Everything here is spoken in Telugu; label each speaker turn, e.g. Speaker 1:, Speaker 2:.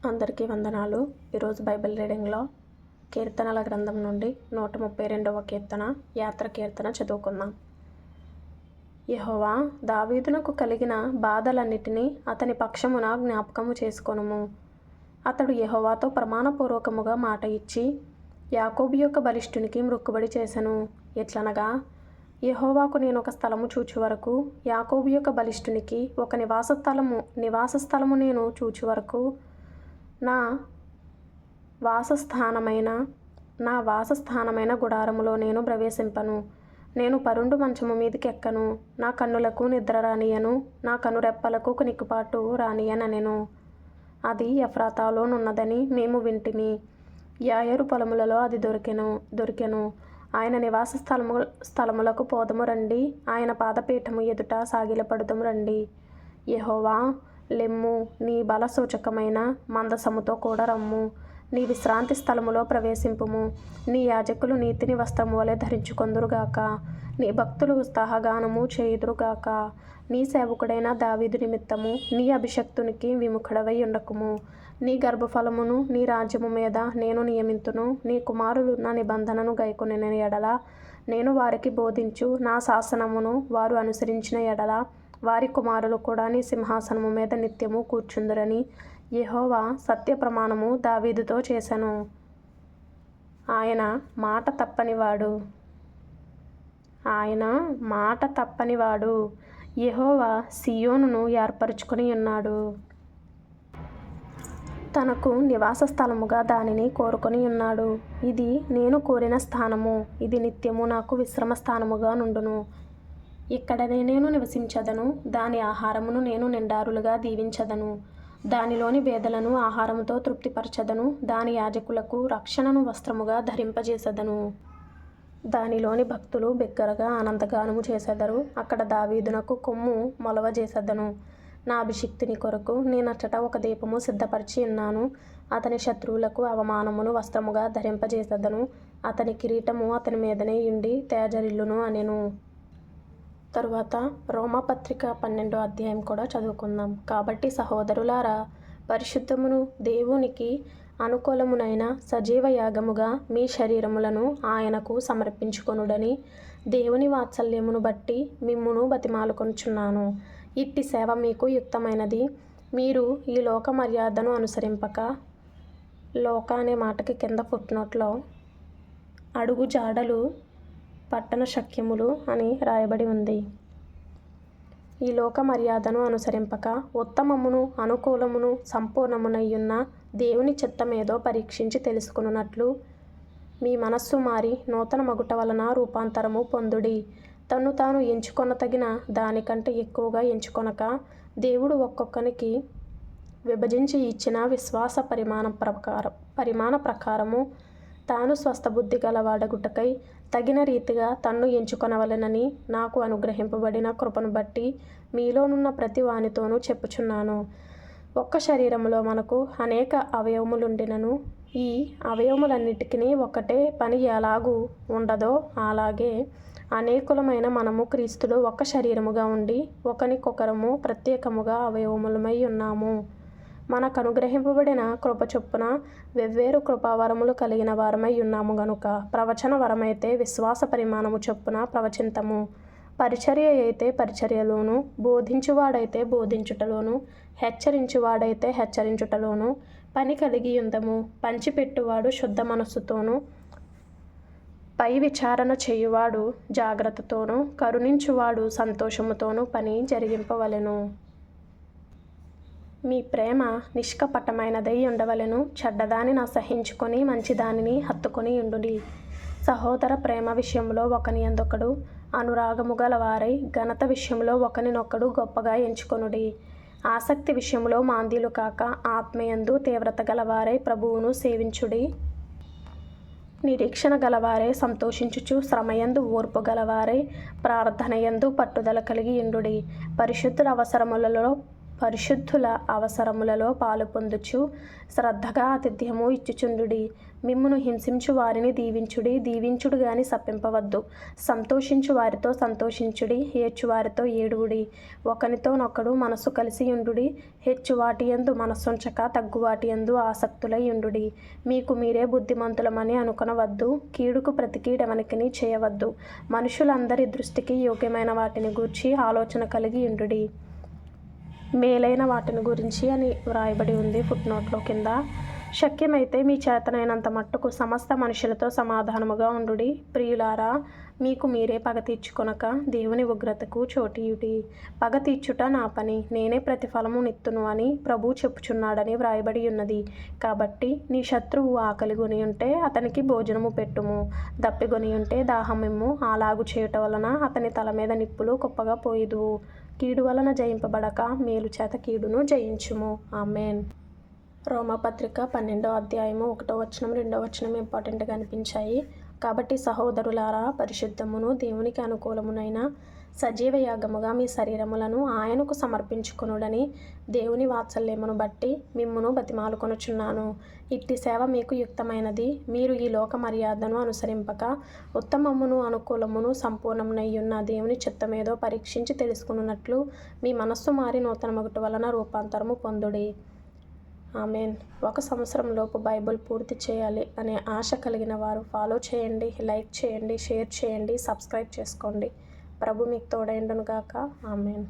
Speaker 1: అందరికీ వందనాలు. ఈరోజు బైబిల్ రీడింగ్లో కీర్తనల గ్రంథం నుండి 132వ కీర్తన, యాత్ర కీర్తన చదువుకుందాం. యెహోవా, దావీదునకు కలిగిన బాధలన్నిటినీ అతని పక్షమున జ్ఞాపకము చేసుకొనుము. అతడు యెహోవాతో ప్రమాణపూర్వకముగా మాట ఇచ్చి యాకోబు యొక్క బలిష్ఠునికి మ్రొక్కుబడి చేసెను. ఎట్లనగా, యెహోవాకు నేను ఒక స్థలము చూచు వరకు, యాకోబు యొక్క బలిష్ఠునికి ఒక నివాస స్థలము నేను చూచు వరకు నా వాసస్థానమైన గుడారములో నేను ప్రవేశింపను. నేను పరుండు మంచము మీదికి ఎక్కను. నా కన్నులకు నిద్ర రానియను, నా కనురెప్పలకు కునికిపాటు రానియనెను. అది ఎఫ్రాతాలోనున్నదని మేము వింటిమి. యాయరు పొలములలో అది దొరికెను. ఆయన నివాస స్థలములకు పోదము రండి, ఆయన పాదపీఠము ఎదుట సాగిలపడుదము రండి. యెహోవా, లెమ్ము, నీ బల సూచకమైన మందసముతో కూడా రమ్ము. నీ విశ్రాంతి స్థలములో ప్రవేశింపుము. నీ యాజకులు నీతిని వస్త్రము వలె ధరించుకొందురుగాక. నీ భక్తులు ఉత్సాహగానము చేయుదురుగాక. నీ సేవకుడైన దావీదు నిమిత్తము నీ అభిషక్తునికి విముఖుడవై ఉండకుము. నీ గర్భఫలమును నీ రాజ్యము మీద నేను నియమింతును. నీ కుమారులు నా నిబంధనను గైకొనిన ఎడల, నేను వారికి బోధించు నా శాసనమును వారు అనుసరించిన ఎడల, వారి కుమారులు కూడా నీ సింహాసనము మీద నిత్యము కూర్చుందురని యెహోవా సత్య ప్రమాణము దావీదుతో చేసెను. ఆయన మాట తప్పనివాడు. యెహోవా సీయోనును ఏర్పరచుకొని ఉన్నాడు. తనకు నివాస స్థలముగా దానిని కోరుకొని ఉన్నాడు. ఇది నేను కోరిన స్థానము. ఇది నిత్యము నాకు విశ్రమ స్థానముగా నుండును. ఇక్కడనే నేను నివసించదను. దాని ఆహారమును నేను నిండారులుగా దీవించదను. దానిలోని బేదలను ఆహారముతో తృప్తిపరచదను. దాని యాజకులకు రక్షణను వస్త్రముగా ధరింపజేసెదను. దానిలోని భక్తులు బిగ్గరగా ఆనందగానము చేసెదరు. అక్కడ దావీదునకు కొమ్ము మొలవజేసెదను. నా అభిషిక్తుని కొరకు నేనచ్చట ఒక దీపము సిద్ధపరిచి ఉన్నాను. అతని శత్రువులకు అవమానమును వస్త్రముగా ధరింపజేసెదను. అతని కిరీటము అతని మీదనే ఉండి తేజరిల్లును అనెను. తరువాత రోమాపత్రిక 12వ అధ్యాయం కూడా చదువుకుందాం. కాబట్టి సహోదరులారా, పరిశుద్ధమును దేవునికి అనుకూలమునైన సజీవ యాగముగా మీ శరీరములను ఆయనకు సమర్పించుకొనుడని దేవుని వాత్సల్యమును బట్టి మిమ్మును బతిమాలుకొనుచున్నాను. ఇట్టి సేవ మీకు యుక్తమైనది. మీరు ఈ లోక మర్యాదను అనుసరింపక, లోక అనే మాటకి కింద ఫుట్నోట్లో అడుగు జాడలు పట్టణ శక్యములు అని రాయబడి ఉంది. ఈ లోక మర్యాదను అనుసరింపక ఉత్తమమును అనుకూలమును సంపూర్ణమునయ్యున్న దేవుని చిత్తమేదో పరీక్షించి తెలుసుకున్నట్లు మీ మనస్సు మారి నూతన మగుట వలన రూపాంతరము పొందుడి. తన్ను తాను ఎంచుకొనతగిన దానికంటే ఎక్కువగా ఎంచుకొనక, దేవుడు ఒక్కొక్కనికి విభజించి ఇచ్చిన విశ్వాస పరిమాణ ప్రకారము తాను స్వస్థబుద్ధి గలవాడగుటకై తగిన రీతిగా తన్ను ఎంచుకొనవలెనని నాకు అనుగ్రహింపబడిన కృపను బట్టి మీలోనున్న ప్రతి వానితోనూ చెప్పుచున్నాను. ఒక్క శరీరములో మనకు అనేక అవయవములుండినను ఈ అవయవములన్నిటికీ ఒకటే పని ఎలాగూ ఉండదో, అలాగే అనేకులమైన మనము క్రీస్తులో ఒక్క శరీరముగా ఉండి ఒకనికొకరము ప్రత్యేకముగా అవయవములమై ఉన్నాము. మనకు అనుగ్రహింపబడిన కృప చొప్పున వెవ్వేరు కృపావరములు కలిగిన వారమై ఉన్నాము గనుక, ప్రవచన వరమైతే విశ్వాస పరిమాణము చొప్పున ప్రవచింతము, పరిచర్య అయితే పరిచర్యలోను, బోధించువాడైతే బోధించుటలోను, హెచ్చరించువాడైతే హెచ్చరించుటలోను పని కలిగి ఉందము. పంచిపెట్టువాడు శుద్ధ మనస్సుతోనూ, పై విచారణ చేయువాడు జాగ్రత్తతోనూ, కరుణించువాడు సంతోషముతోనూ పని జరిగింపవలెను. మీ ప్రేమ నిష్కపటమైనదై ఉండవలెను. చెడ్డదానిని అసహించుకొని మంచిదానిని హత్తుకొని ఉండుడి. సహోదర ప్రేమ విషయంలో ఒకని యందొకడు అనురాగము గలవారై, ఘనత విషయంలో ఒకనినొకడు గొప్పగా ఎంచుకొనుడి. ఆసక్తి విషయంలో మాంద్యులు కాక, ఆత్మయందు తీవ్రత గలవారై ప్రభువును సేవించుడి. నిరీక్షణ గలవారై సంతోషించుచు, శ్రమయందు ఓర్పు గలవారై, ప్రార్థనయందు పట్టుదల కలిగి ఉండుడి. పరిశుద్ధుల అవసరములలో పరిశుద్ధుల అవసరములలో పాలు పొందుచు శ్రద్ధగా ఆతిథ్యము ఇచ్చుచుండుడి. మిమ్మును హింసించు వారిని దీవించుడి, దీవించుడు గాని శపింపవద్దు. సంతోషించు వారితో సంతోషించుడి, ఏడ్చు వారితో ఏడువుడి. ఒకనితోనొకడు మనసు కలిసి ఉండుడి. హెచ్చు వాటియందు మనస్సుంచక తగ్గు వాటియందు ఆసక్తులై ఉండుడి. మీకు మీరే బుద్ధిమంతులమని అనుకొనవద్దు. కీడుకు ప్రతి కీడెవనికిని చేయవద్దు. మనుషులందరి దృష్టికి యోగ్యమైన వాటిని గూర్చి ఆలోచన కలిగి ఉండుడి. మేలైన వాటిని గురించి అని వ్రాయబడి ఉంది ఫుట్నోట్లో కింద. శక్యమైతే మీ చేతనైనంత మట్టుకు సమస్త మనుషులతో సమాధానముగా ఉండుడి. ప్రియులారా, మీకు మీరే పగ తీర్చుకొనక దేవుని ఉగ్రతకు చోటీయుడి. పగ తీర్చుట నా పని, నేనే ప్రతిఫలము నిత్తును అని ప్రభువు చెప్పుచున్నాడని వ్రాయబడి ఉన్నది. కాబట్టి నీ శత్రువు ఆకలిగొని ఉంటే అతనికి భోజనము పెట్టుము, దప్పిగొని ఉంటే దాహమిమ్ము. అలాగు చేయుట వలన అతని తల మీద నిప్పులు కుప్పగా పోయిదువు. కీడు వలన జయింపబడక మేలు చేత కీడును జయించుము. ఆమేన్. రోమాపత్రిక 12వ అధ్యాయము 1వ వచనం 2వ వచనం ఇంపార్టెంట్గా అనిపించాయి. కాబట్టి సహోదరులారా, పరిశుద్ధమును దేవునికి అనుకూలమునైన సజీవ యాగముగా మీ శరీరములను ఆయనకు సమర్పించుకొనుడని దేవుని వాత్సల్యమును బట్టి మిమ్మును బతిమాలుకొనుచున్నాను. ఇట్టి సేవ మీకు యుక్తమైనది. మీరు ఈ లోక మర్యాదను అనుసరింపక ఉత్తమమును అనుకూలమును సంపూర్ణమునయ్యున్న దేవుని చిత్తమేదో పరీక్షించి తెలుసుకున్నట్లు మీ మనస్సు మారి నూతనమగుట వలన రూపాంతరము పొందుడి. ఆమేన్. 1 సంవత్సరంలోపు బైబిల్ పూర్తి చేయాలి అనే ఆశ కలిగిన వారు ఫాలో చేయండి, లైక్ చేయండి, షేర్ చేయండి, సబ్స్క్రైబ్ చేసుకోండి. ప్రభు మీకు తోడైండును గాక. ఆమేన్.